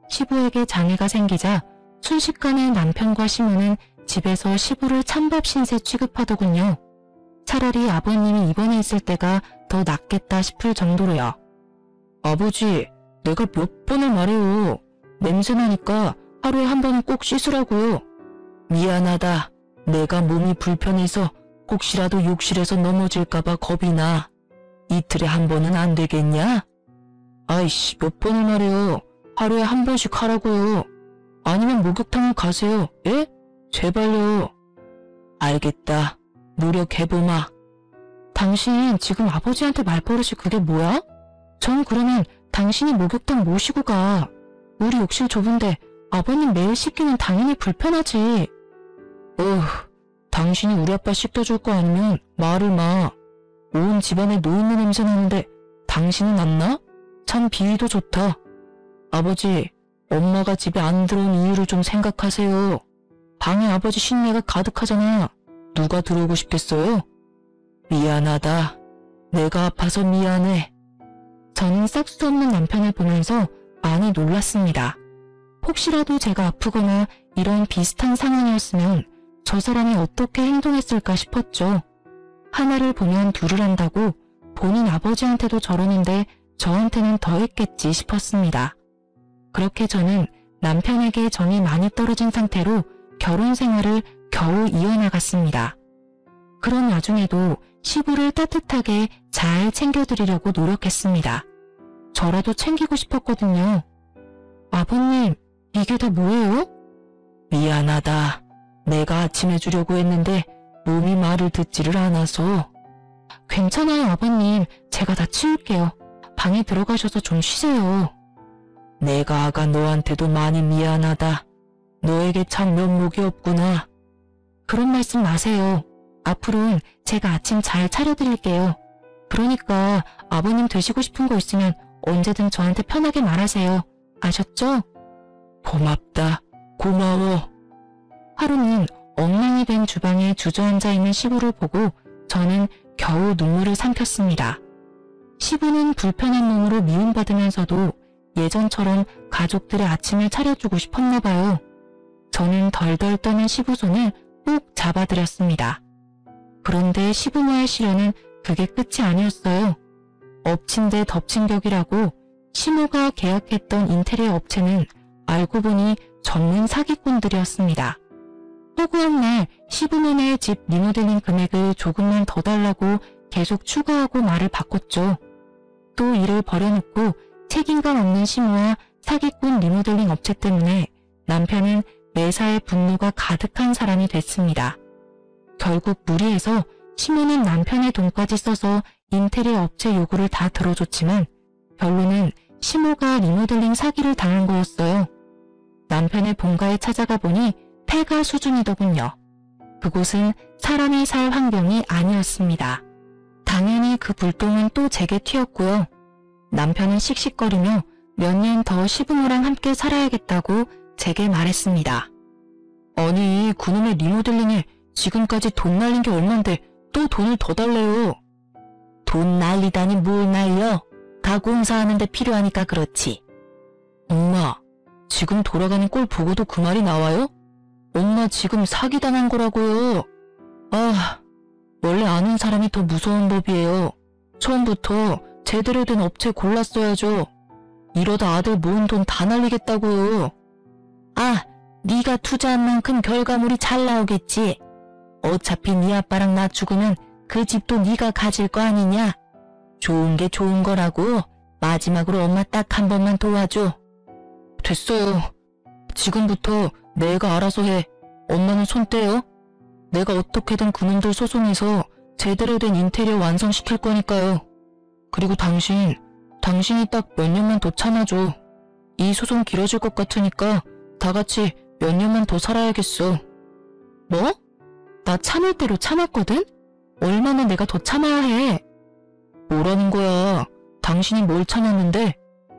시부에게 장애가 생기자 순식간에 남편과 시부는 집에서 시부를 찬밥 신세 취급하더군요. 차라리 아버님이 입원해 있을 때가 더 낫겠다 싶을 정도로요. 아버지, 내가 몇 번을 말해요. 냄새나니까 하루에 한 번은 꼭 씻으라고요. 미안하다. 내가 몸이 불편해서 혹시라도 욕실에서 넘어질까봐 겁이 나. 이틀에 한 번은 안 되겠냐? 아이씨, 몇 번을 말해요. 하루에 한 번씩 하라고요. 아니면 목욕탕을 가세요. 예? 제발요. 알겠다. 노력해보마. 당신 지금 아버지한테 말버릇이 그게 뭐야? 전 그러면 당신이 목욕탕 모시고 가. 우리 욕실 좁은데 아버님 매일 씻기는 당연히 불편하지. 당신이 우리 아빠 씻겨줄 거 아니면 말을 마. 온 집안에 노인네 냄새 나는데 당신은 안 나? 참 비위도 좋다. 아버지, 엄마가 집에 안 들어온 이유를 좀 생각하세요. 방에 아버지 신내가 가득하잖아. 누가 들어오고 싶겠어요? 미안하다. 내가 아파서 미안해. 저는 싹 수 없는 남편을 보면서 많이 놀랐습니다. 혹시라도 제가 아프거나 이런 비슷한 상황이었으면 저 사람이 어떻게 행동했을까 싶었죠. 하나를 보면 둘을 한다고 본인 아버지한테도 저러는데 저한테는 더 했겠지 싶었습니다. 그렇게 저는 남편에게 정이 많이 떨어진 상태로 결혼 생활을 겨우 이어나갔습니다. 그런 와중에도 시부를 따뜻하게 잘 챙겨드리려고 노력했습니다. 저라도 챙기고 싶었거든요. 아버님, 이게 다 뭐예요? 미안하다. 내가 아침 해주려고 했는데 몸이 말을 듣지를 않아서. 괜찮아요, 아버님. 제가 다 치울게요. 방에 들어가셔서 좀 쉬세요. 내가 아가 너한테도 많이 미안하다. 너에게 참 면목이 없구나. 그런 말씀 마세요. 앞으로는 제가 아침 잘 차려드릴게요. 그러니까 아버님 드시고 싶은 거 있으면 언제든 저한테 편하게 말하세요. 아셨죠? 고맙다. 고마워. 하루는 엉망이 된 주방에 주저앉아 있는 시부를 보고 저는 겨우 눈물을 삼켰습니다. 시부는 불편한 몸으로 미움받으면서도 예전처럼 가족들의 아침을 차려주고 싶었나 봐요. 저는 덜덜 떠는 시부 손을 꼭 잡아드렸습니다. 그런데 시부모의 시련은 그게 끝이 아니었어요. 엎친 데 덮친 격이라고 시모가 계약했던 인테리어 업체는 알고 보니 전문 사기꾼들이었습니다. 허구한 날 시부모네 집 리모델링 금액을 조금만 더 달라고 계속 추가하고 말을 바꿨죠. 또 일을 버려놓고 책임감 없는 시모와 사기꾼 리모델링 업체 때문에 남편은 매사에 분노가 가득한 사람이 됐습니다. 결국 무리해서 시모는 남편의 돈까지 써서 인테리어 업체 요구를 다 들어줬지만 결론은 시모가 리모델링 사기를 당한 거였어요. 남편의 본가에 찾아가 보니 폐가 수준이더군요. 그곳은 사람이 살 환경이 아니었습니다. 당연히 그 불똥은 또 제게 튀었고요. 남편은 씩씩거리며 몇 년 더 시부모랑 함께 살아야겠다고 제게 말했습니다. 아니, 그놈의 리모델링에 지금까지 돈 날린 게 얼만데 또 돈을 더 달래요. 돈 날리다니 뭘 날려? 다 공사하는데 필요하니까 그렇지. 엄마, 지금 돌아가는 꼴 보고도 그 말이 나와요? 엄마 지금 사기당한 거라고요. 아, 원래 아는 사람이 더 무서운 법이에요. 처음부터 제대로 된 업체 골랐어야죠. 이러다 아들 모은 돈 다 날리겠다고요. 아, 네가 투자한 만큼 결과물이 잘 나오겠지. 어차피 네 아빠랑 나 죽으면 그 집도 네가 가질 거 아니냐. 좋은 게 좋은 거라고. 마지막으로 엄마 딱 한 번만 도와줘. 됐어요. 지금부터 내가 알아서 해. 엄마는 손 떼요. 내가 어떻게든 그놈들 소송해서 제대로 된 인테리어 완성시킬 거니까요. 그리고 당신이 딱 몇 년만 더 참아줘. 이 소송 길어질 것 같으니까 다 같이 몇 년만 더 살아야겠어. 뭐? 나 참을 대로 참았거든? 얼마나 내가 더 참아야 해? 뭐라는 거야. 당신이 뭘 참았는데?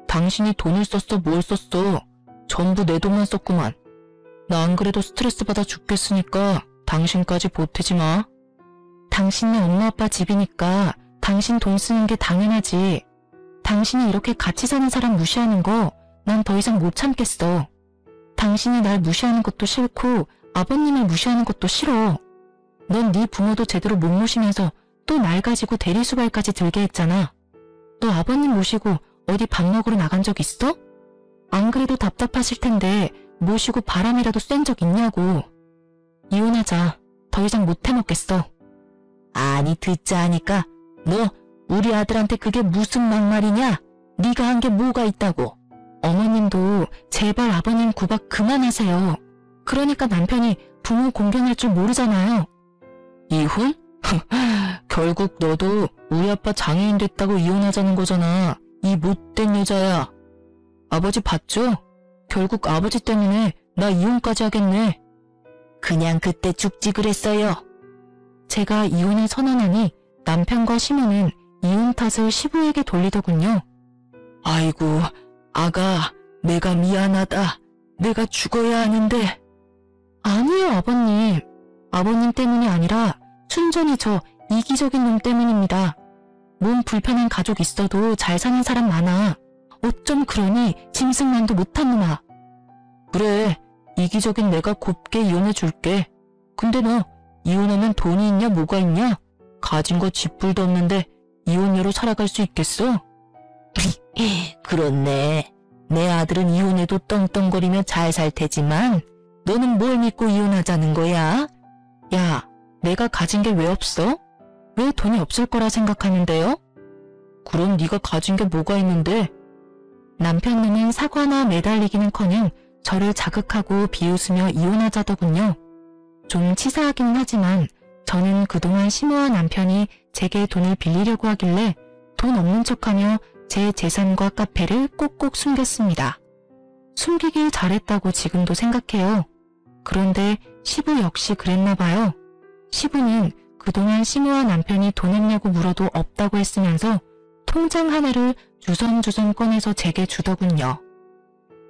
당신이 돈을 썼어 뭘 썼어. 전부 내 돈만 썼구만. 나 안 그래도 스트레스 받아 죽겠으니까 당신까지 보태지 마. 당신네 엄마 아빠 집이니까 당신 돈 쓰는 게 당연하지. 당신이 이렇게 같이 사는 사람 무시하는 거 난 더 이상 못 참겠어. 당신이 날 무시하는 것도 싫고 아버님을 무시하는 것도 싫어. 넌 네 부모도 제대로 못 모시면서 또 날 가지고 대리수발까지 들게 했잖아. 너 아버님 모시고 어디 밥 먹으러 나간 적 있어? 안 그래도 답답하실 텐데 모시고 바람이라도 쐰 적 있냐고. 이혼하자. 더 이상 못 해먹겠어. 아니 듣자 하니까 너 우리 아들한테 그게 무슨 막말이냐? 네가 한 게 뭐가 있다고. 어머님도 제발 아버님 구박 그만하세요. 그러니까 남편이 부모 공경할 줄 모르잖아요. 이혼? 결국 너도 우리 아빠 장애인 됐다고 이혼하자는 거잖아. 이 못된 여자야. 아버지 봤죠? 결국 아버지 때문에 나 이혼까지 하겠네. 그냥 그때 죽지 그랬어요. 제가 이혼을 선언하니 남편과 시모는 이혼 탓을 시부에게 돌리더군요. 아이고, 아가, 내가 미안하다. 내가 죽어야 하는데. 아니요, 아버님. 아버님 때문이 아니라 순전히 저 이기적인 놈 때문입니다. 몸 불편한 가족 있어도 잘 사는 사람 많아. 어쩜 그러니 짐승만도 못한 놈아. 그래, 이기적인 내가 곱게 이혼해 줄게. 근데 너 이혼하면 돈이 있냐 뭐가 있냐? 가진 거 집불도 없는데 이혼녀로 살아갈 수 있겠어? 그렇네. 내 아들은 이혼해도 떵떵거리며 잘 살 테지만 너는 뭘 믿고 이혼하자는 거야? 야, 내가 가진 게 왜 없어? 왜 돈이 없을 거라 생각하는데요? 그럼 네가 가진 게 뭐가 있는데? 남편님은 사과나 매달리기는커녕 저를 자극하고 비웃으며 이혼하자더군요. 좀 치사하긴 하지만 저는 그동안 시모와 남편이 제게 돈을 빌리려고 하길래 돈 없는 척하며 제 재산과 카페를 꼭꼭 숨겼습니다. 숨기길 잘했다고 지금도 생각해요. 그런데 시부 역시 그랬나 봐요. 시부는 그동안 시모와 남편이 돈 없냐고 물어도 없다고 했으면서 통장 하나를 주섬주섬 꺼내서 제게 주더군요.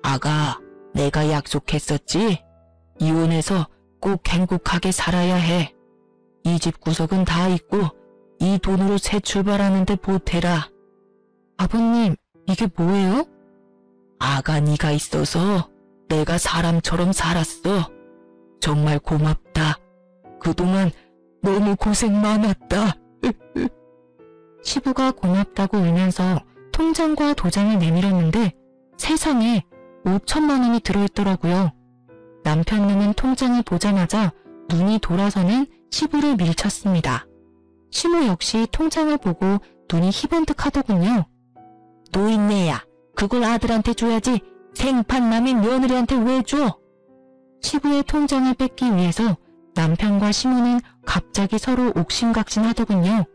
아가, 내가 약속했었지? 이혼해서 꼭 행복하게 살아야 해. 이 집 구석은 다 있고 이 돈으로 새 출발하는데 보태라. 아버님, 이게 뭐예요? 아가 네가 있어서 내가 사람처럼 살았어. 정말 고맙다. 그동안 너무 고생 많았다. 시부가 고맙다고 울면서 통장과 도장을 내밀었는데 세상에 5천만 원이 들어있더라고요. 남편님은 통장을 보자마자 눈이 돌아서는 시부를 밀쳤습니다. 시모 역시 통장을 보고 눈이 희번뜩하더군요. 노인네야, 그걸 아들한테 줘야지 생판 남의 며느리한테 왜 줘? 시부의 통장을 뺏기 위해서 남편과 시모는 갑자기 서로 옥신각신하더군요.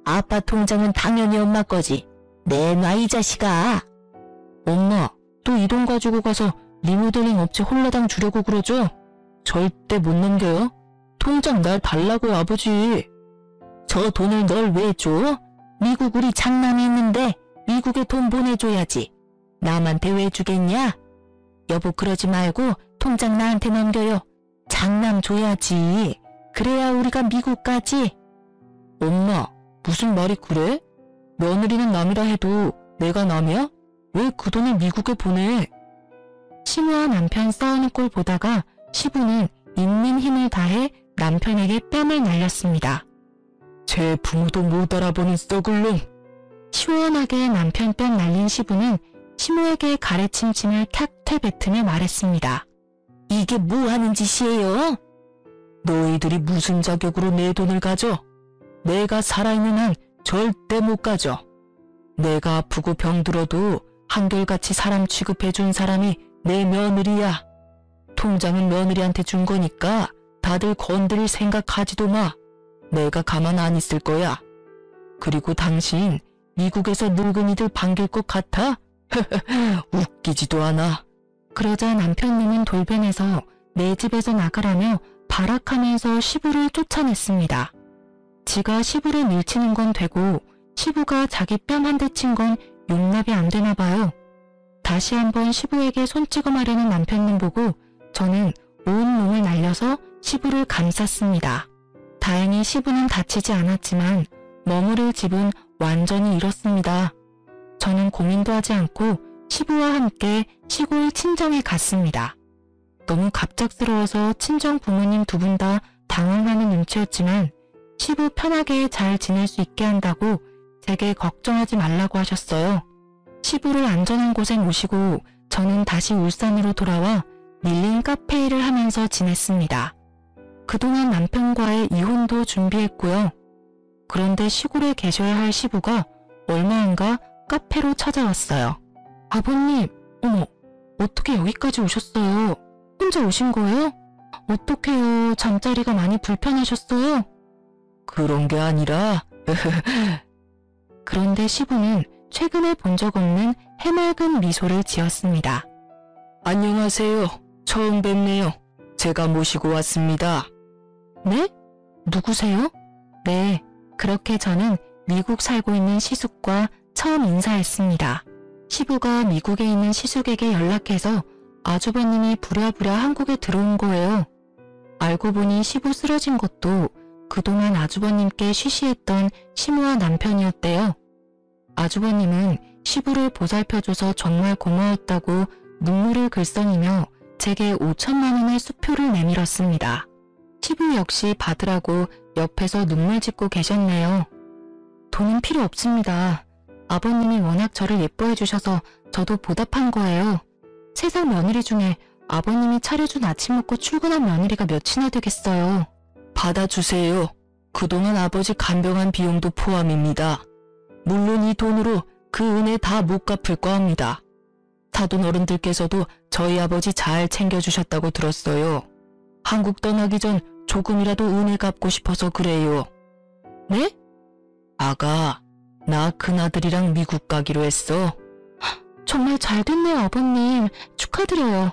아빠 통장은 당연히 엄마 거지. 내놔 이 자식아. 엄마, 또 이 돈 가지고 가서 리모델링 업체 홀라당 주려고 그러죠? 절대 못 넘겨요. 통장 날 달라고요, 아버지. 저 돈을 널 왜 줘? 미국 우리 장남이 있는데 미국에 돈 보내줘야지. 남한테 왜 주겠냐? 여보 그러지 말고 통장 나한테 넘겨요. 장남 줘야지. 그래야 우리가 미국 가지. 엄마, 무슨 말이 그래? 며느리는 남이라 해도 내가 남이야? 왜 그 돈을 미국에 보내? 시부와 남편 싸우는 꼴 보다가 시부는 있는 힘을 다해 남편에게 뺨을 날렸습니다. 제 부모도 못 알아보는 썩을 놈. 시원하게 남편 뺨 날린 시부는 시모에게 가래침침을 탁 뱉으며 말했습니다. 이게 뭐 하는 짓이에요? 너희들이 무슨 자격으로 내 돈을 가져? 내가 살아있는 한 절대 못 가져. 내가 아프고 병들어도 한결같이 사람 취급해준 사람이 내 며느리야. 통장은 며느리한테 준 거니까 다들 건드릴 생각하지도 마. 내가 가만 안 있을 거야. 그리고 당신 미국에서 늙은이들 반길 것 같아? 웃기지도 않아. 그러자 남편님은 돌변해서 내 집에서 나가라며 발악하면서 시부를 쫓아냈습니다. 지가 시부를 밀치는 건 되고 시부가 자기 뺨 한 대 친 건 용납이 안 되나 봐요. 다시 한번 시부에게 손 찍어 마려는 남편님 보고 저는 온 몸을 날려서 시부를 감쌌습니다. 다행히 시부는 다치지 않았지만 머무를 집은 완전히 잃었습니다. 저는 고민도 하지 않고 시부와 함께 시골 친정에 갔습니다. 너무 갑작스러워서 친정 부모님 두 분 다 당황하는 눈치였지만 시부 편하게 잘 지낼 수 있게 한다고 제게 걱정하지 말라고 하셨어요. 시부를 안전한 곳에 모시고 저는 다시 울산으로 돌아와 밀린 카페 일을 하면서 지냈습니다. 그동안 남편과의 이혼도 준비했고요. 그런데 시골에 계셔야 할 시부가 얼마 안가 카페로 찾아왔어요. 아버님, 어머, 어떻게 여기까지 오셨어요? 혼자 오신 거예요? 어떡해요, 잠자리가 많이 불편하셨어요? 그런 게 아니라... 그런데 시부는 최근에 본 적 없는 해맑은 미소를 지었습니다. 안녕하세요. 처음 뵙네요. 제가 모시고 왔습니다. 네? 누구세요? 네, 그렇게 저는 미국 살고 있는 시숙과 처음 인사했습니다. 시부가 미국에 있는 시숙에게 연락해서 아주버님이 부랴부랴 한국에 들어온 거예요. 알고 보니 시부 쓰러진 것도 그동안 아주버님께 쉬쉬했던 시모와 남편이었대요. 아주버님은 시부를 보살펴줘서 정말 고마웠다고 눈물을 글썽이며 제게 5천만 원의 수표를 내밀었습니다. 시부 역시 받으라고 옆에서 눈물 짓고 계셨네요. 돈은 필요 없습니다. 아버님이 워낙 저를 예뻐해 주셔서 저도 보답한 거예요. 세상 며느리 중에 아버님이 차려준 아침 먹고 출근한 며느리가 몇이나 되겠어요. 받아주세요. 그동안 아버지 간병한 비용도 포함입니다. 물론 이 돈으로 그 은혜 다 못 갚을 거합니다. 사돈 어른들께서도 저희 아버지 잘 챙겨주셨다고 들었어요. 한국 떠나기 전 조금이라도 은혜 갚고 싶어서 그래요. 네? 아가, 나 큰아들이랑 미국 가기로 했어. 정말 잘 됐네요, 아버님. 축하드려요.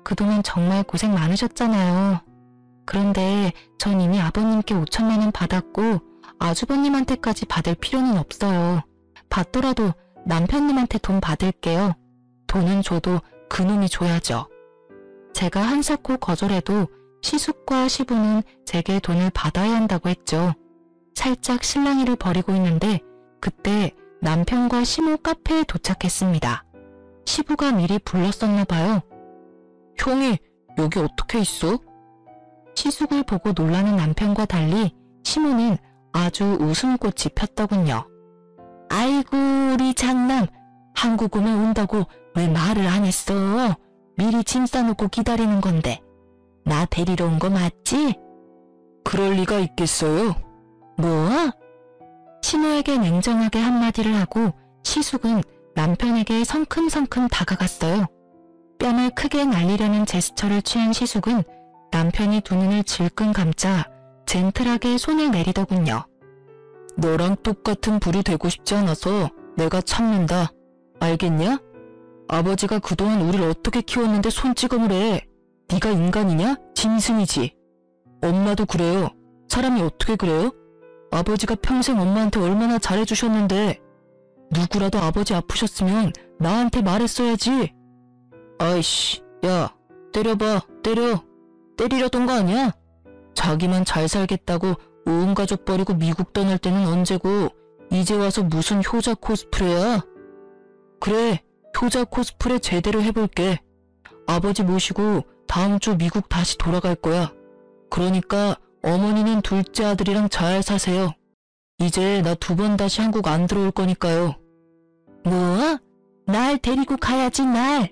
그동안 정말 고생 많으셨잖아요. 그런데 전 이미 아버님께 5천만 원 받았고 아주버님한테까지 받을 필요는 없어요. 받더라도 남편님한테 돈 받을게요. 돈은 줘도 그놈이 줘야죠. 제가 한사코 거절해도 시숙과 시부는 제게 돈을 받아야 한다고 했죠. 살짝 실랑이를 벌이고 있는데 그때 남편과 시모 카페에 도착했습니다. 시부가 미리 불렀었나 봐요. 형이 여기 어떻게 있어? 시숙을 보고 놀라는 남편과 달리 시모는 아주 웃음꽃이 폈더군요. 아이고 우리 장남, 한국 오면 온다고 왜 말을 안 했어? 미리 짐 싸놓고 기다리는 건데. 나 데리러 온 거 맞지? 그럴 리가 있겠어요? 뭐? 시모에게 냉정하게 한마디를 하고 시숙은 남편에게 성큼성큼 다가갔어요. 뺨을 크게 날리려는 제스처를 취한 시숙은 남편이 두 눈을 질끈 감자 젠틀하게 손을 내리더군요. 너랑 똑같은 불이 되고 싶지 않아서 내가 참는다. 알겠냐? 아버지가 그동안 우리를 어떻게 키웠는데 손찌검을 해. 네가 인간이냐? 짐승이지. 엄마도 그래요. 사람이 어떻게 그래요? 아버지가 평생 엄마한테 얼마나 잘해주셨는데. 누구라도 아버지 아프셨으면 나한테 말했어야지. 아이씨, 야, 때려봐, 때려. 때리려던 거 아니야? 자기만 잘 살겠다고 온 가족 버리고 미국 떠날 때는 언제고 이제 와서 무슨 효자 코스프레야? 그래, 효자 코스프레 제대로 해볼게. 아버지 모시고 다음 주 미국 다시 돌아갈 거야. 그러니까 어머니는 둘째 아들이랑 잘 사세요. 이제 나 2번 다시 한국 안 들어올 거니까요. 뭐? 날 데리고 가야지, 날.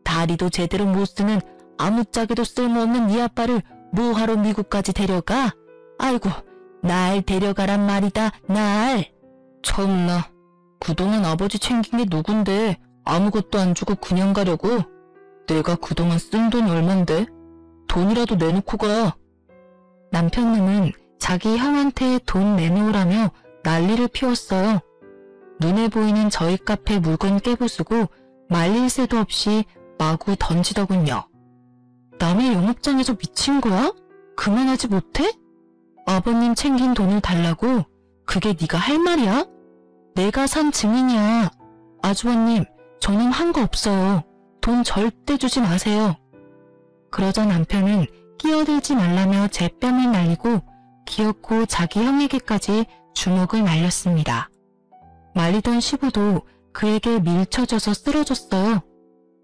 다리도 제대로 못 쓰는 아무짝에도 쓸모없는 네 아빠를 뭐하러 미국까지 데려가? 아이고, 날 데려가란 말이다, 날. 참나, 그동안 아버지 챙긴 게 누군데 아무것도 안 주고 그냥 가려고? 내가 그동안 쓴 돈이 얼만데? 돈이라도 내놓고 가. 남편님은 자기 형한테 돈 내놓으라며 난리를 피웠어요. 눈에 보이는 저희 카페 물건 깨부수고 말릴 새도 없이 마구 던지더군요. 남의 영업장에서 미친 거야? 그만하지 못해? 아버님 챙긴 돈을 달라고? 그게 네가 할 말이야? 내가 산 증인이야. 아주버님, 저는 한 거 없어요. 돈 절대 주지 마세요. 그러자 남편은 끼어들지 말라며 제 뺨을 날리고 기어코 자기 형에게까지 주먹을 날렸습니다. 말리던 시부도 그에게 밀쳐져서 쓰러졌어요.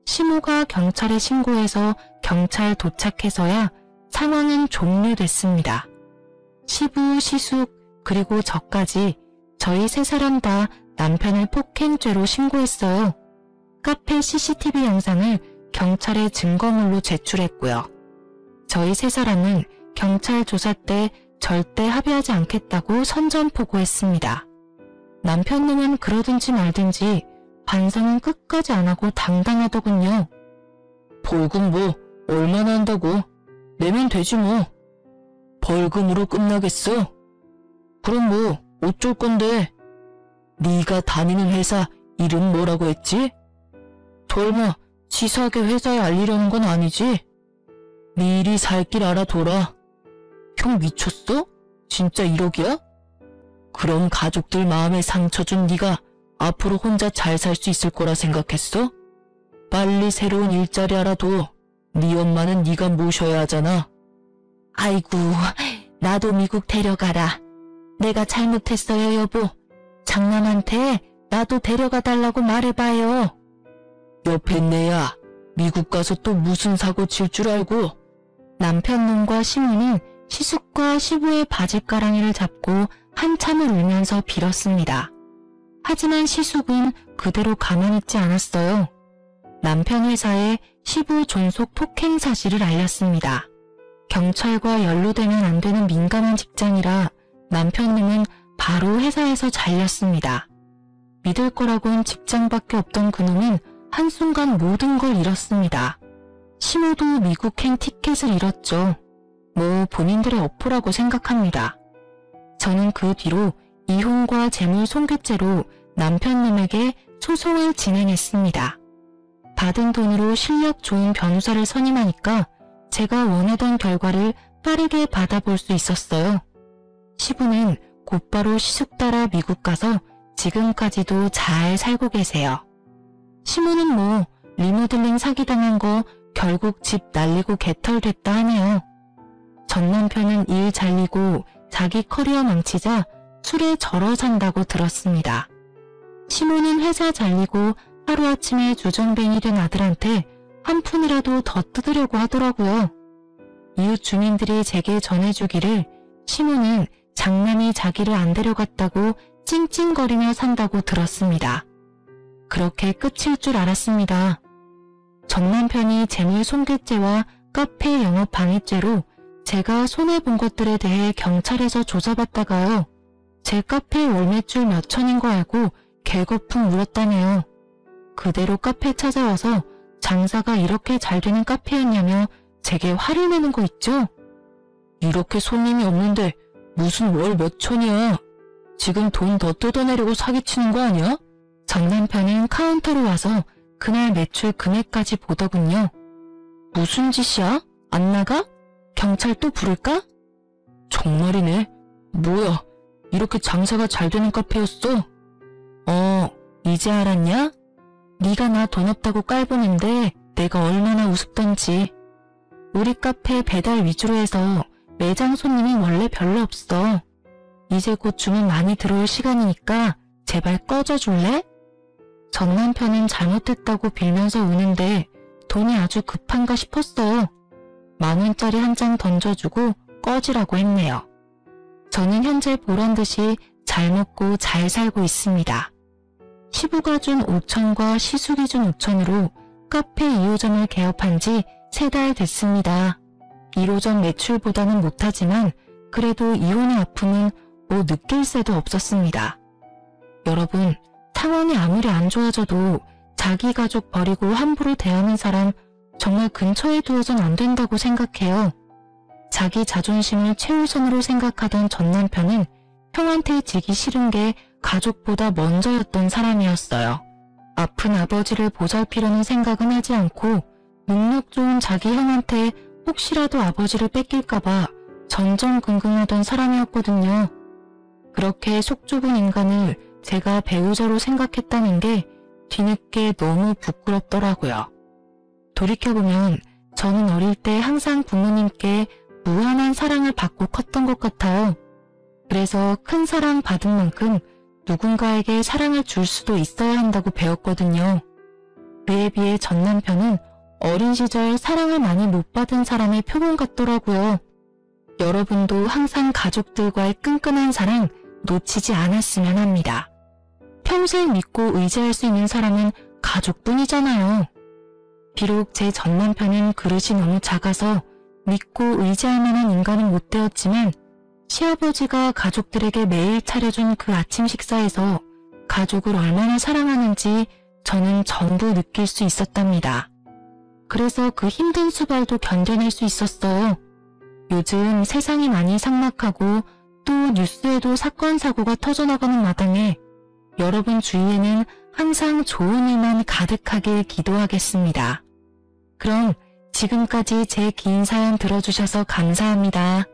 시모가 경찰에 신고해서 경찰 도착해서야 상황은 종료됐습니다. 시부, 시숙, 그리고 저까지 저희 3사람 다 남편을 폭행죄로 신고했어요. 카페 CCTV 영상을 경찰에 증거물로 제출했고요. 저희 3사람은 경찰 조사 때 절대 합의하지 않겠다고 선전포고했습니다. 남편 놈은 그러든지 말든지 반성은 끝까지 안 하고 당당하더군요. 벌금 뭐 얼마나 한다고? 내면 되지 뭐. 벌금으로 끝나겠어? 그럼 뭐 어쩔 건데? 네가 다니는 회사 이름 뭐라고 했지? 설마 치사하게 회사에 알리려는 건 아니지? 미리 살 길 알아둬라. 형 미쳤어? 진짜 1억이야? 그럼 가족들 마음에 상처 준 네가 앞으로 혼자 잘 살 수 있을 거라 생각했어? 빨리 새로운 일자리 알아둬. 네 엄마는 네가 모셔야 하잖아. 아이고, 나도 미국 데려가라. 내가 잘못했어요, 여보. 장남한테 나도 데려가 달라고 말해봐요. 옆에 내야 미국 가서 또 무슨 사고 칠 줄 알고. 남편 놈과 시모는 시숙과 시부의 바짓가랑이를 잡고 한참을 울면서 빌었습니다. 하지만 시숙은 그대로 가만히 있지 않았어요. 남편 회사에 시부 존속 폭행 사실을 알렸습니다. 경찰과 연루되면 안 되는 민감한 직장이라 남편님은 바로 회사에서 잘렸습니다. 믿을 거라곤 직장밖에 없던 그놈은 한순간 모든 걸 잃었습니다. 시모도 미국행 티켓을 잃었죠. 뭐 본인들의 어포라고 생각합니다. 저는 그 뒤로 이혼과 재물 손괴죄로 남편님에게 소송을 진행했습니다. 받은 돈으로 실력 좋은 변호사를 선임하니까 제가 원하던 결과를 빠르게 받아볼 수 있었어요. 시부는 곧바로 시숙 따라 미국 가서 지금까지도 잘 살고 계세요. 시모는 뭐 리모델링 사기당한 거 결국 집 날리고 개털됐다 하네요. 전 남편은 일 잘리고 자기 커리어 망치자 술에 절어 산다고 들었습니다. 시모는 회사 잘리고 하루아침에 주정뱅이 된 아들한테 한 푼이라도 더 뜯으려고 하더라고요. 이웃 주민들이 제게 전해주기를 시모는 장남이 자기를 안 데려갔다고 찡찡거리며 산다고 들었습니다. 그렇게 끝일 줄 알았습니다. 전 남편이 재물 손괴죄와 카페 영업 방해죄로 제가 손해본 것들에 대해 경찰에서 조사받다가요. 제 카페 월 매출 몇 천인 거 알고 개거품 물었다네요. 그대로 카페 찾아와서 장사가 이렇게 잘 되는 카페였냐며 제게 화를 내는 거 있죠? 이렇게 손님이 없는데 무슨 월 몇 천이야. 지금 돈 더 뜯어내려고 사기치는 거 아니야? 전 남편은 카운터로 와서 그날 매출 금액까지 보더군요. 무슨 짓이야? 안 나가? 경찰 또 부를까? 정말이네. 뭐야, 이렇게 장사가 잘 되는 카페였어? 이제 알았냐? 네가 나 돈 없다고 깔보는데 내가 얼마나 우습던지. 우리 카페 배달 위주로 해서 매장 손님이 원래 별로 없어. 이제 곧 주문 많이 들어올 시간이니까 제발 꺼져줄래? 전 남편은 잘못했다고 빌면서 우는데 돈이 아주 급한가 싶었어요. 10,000원짜리 한 장 던져주고 꺼지라고 했네요. 저는 현재 보란듯이 잘 먹고 잘 살고 있습니다. 시부가 준 5,000과 시숙이 준 5,000으로 카페 2호점을 개업한 지 3달 됐습니다. 1호점 매출보다는 못하지만 그래도 이혼의 아픔은 뭐 느낄 새도 없었습니다. 여러분, 상황이 아무리 안 좋아져도 자기 가족 버리고 함부로 대하는 사람 정말 근처에 두어선 안 된다고 생각해요. 자기 자존심을 최우선으로 생각하던 전 남편은 형한테 지기 싫은 게 가족보다 먼저였던 사람이었어요. 아픈 아버지를 보살피려는 생각은 하지 않고 능력 좋은 자기 형한테 혹시라도 아버지를 뺏길까봐 전전긍긍하던 사람이었거든요. 그렇게 속 좁은 인간을 제가 배우자로 생각했다는 게 뒤늦게 너무 부끄럽더라고요. 돌이켜보면 저는 어릴 때 항상 부모님께 무한한 사랑을 받고 컸던 것 같아요. 그래서 큰 사랑 받은 만큼 누군가에게 사랑을 줄 수도 있어야 한다고 배웠거든요. 그에 비해 전 남편은 어린 시절 사랑을 많이 못 받은 사람의 표본 같더라고요. 여러분도 항상 가족들과의 끈끈한 사랑 놓치지 않았으면 합니다. 평생 믿고 의지할 수 있는 사람은 가족뿐이잖아요. 비록 제 전 남편은 그릇이 너무 작아서 믿고 의지할 만한 인간은 못 되었지만 시아버지가 가족들에게 매일 차려준 그 아침 식사에서 가족을 얼마나 사랑하는지 저는 전부 느낄 수 있었답니다. 그래서 그 힘든 수발도 견뎌낼 수 있었어요. 요즘 세상이 많이 삭막하고 또 뉴스에도 사건 사고가 터져나가는 마당에 여러분 주위에는 항상 좋은 일만 가득하길 기도하겠습니다. 그럼 지금까지 제 긴 사연 들어주셔서 감사합니다.